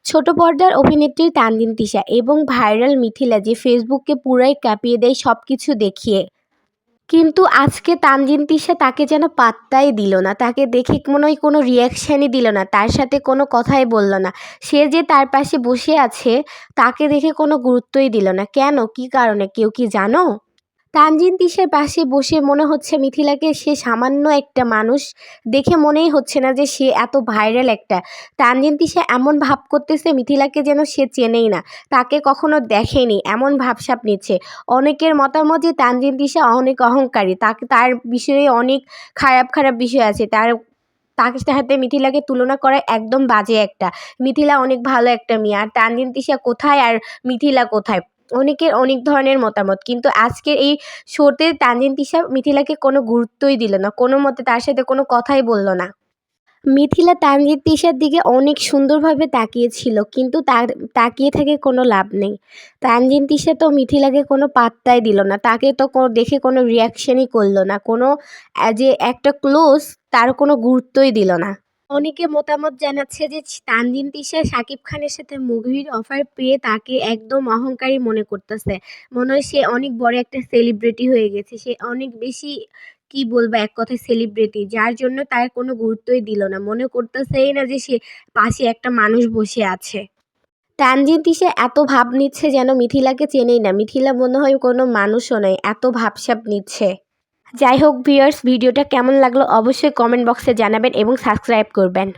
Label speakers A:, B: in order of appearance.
A: ছোট পর্দার অভিনেত্রী তানজিন তিশা এবং ভাইরাল মিথিলা যে ফেসবুককে পুরাই কাঁপিয়ে দেয় সব কিছু দেখিয়ে। কিন্তু আজকে তানজিন তিশা তাকে যেন পাত্তাই দিল না, তাকে দেখে মনে হয় কোনো রিয়াকশানই দিল না, তার সাথে কোনো কথাই বলল না। সে যে তার পাশে বসে আছে তাকে দেখে কোনো গুরুত্বই দিল না। কেন, কী কারণে, কেউ কি জানো? তানজিন তিশার পাশে বসে মনে হচ্ছে মিথিলাকে সে সামান্য একটা মানুষ দেখে মনেই হচ্ছে না যে সে এত ভাইরাল একটা। তানজিন তিশা এমন ভাব করতেছে মিথিলাকে যেন সে চেনেই না, তাকে কখনো দেখেনি, এমন ভাবসাব নিচ্ছে। অনেকের মতামত যে তানজিন তিশা অনেক অহংকারী, তার বিষয়ে অনেক খারাপ খারাপ বিষয় আছে। তার সাথে মিথিলাকে তুলনা করা একদম বাজে একটা। মিথিলা অনেক ভালো একটা মেয়ে, আর তানজিন তিশা কোথায় আর মিথিলা কোথায়? অনেকের অনেক ধরনের মতামত, কিন্তু আজকের এই শোতে তানজিন তিশা মিথিলাকে কোনো গুরুত্বই দিল না, কোনো মতে তার সাথে কোনো কথাই বলল না। মিথিলা তানজিন তিশার দিকে অনেক সুন্দরভাবে তাকিয়েছিল, কিন্তু তার তাকিয়ে থেকে কোনো লাভ নেই। তানজিন তিশা তো মিথিলাকে কোনো পাত্তাই দিল না, তাকে তো দেখে কোনো রিয়াকশনই করলো না, কোনো যে একটা ক্লোজ তার কোনো গুরুত্বই দিল না। অনেকে মতামত জানাচ্ছে যে তানজিন তিশা শাকিব খানের সাথে মুভির অফার পেয়ে তাকে একদম অহংকারী মনে করতেছে। মনে হয় সে অনেক বড় একটা সেলিব্রিটি হয়ে গেছে, সে অনেক বেশি, কি বলবো, এক কথায় সেলিব্রিটি, যার জন্য তার কোনো গুরুত্বই দিল না, মনে করতেছেই না যে সে পাশে একটা মানুষ বসে আছে। তানজিন তিশা এত ভাব নিচ্ছে যেন মিথিলাকে চেনেই না, মিথিলা মনে হয় কোনো মানুষও নয়, এত ভাবসাব নিচ্ছে। যাই হোক ভিউয়ার্স, ভিডিওটা কেমন লাগলো অবশ্যই কমেন্ট বক্সে জানাবেন এবং সাবস্ক্রাইব করবেন।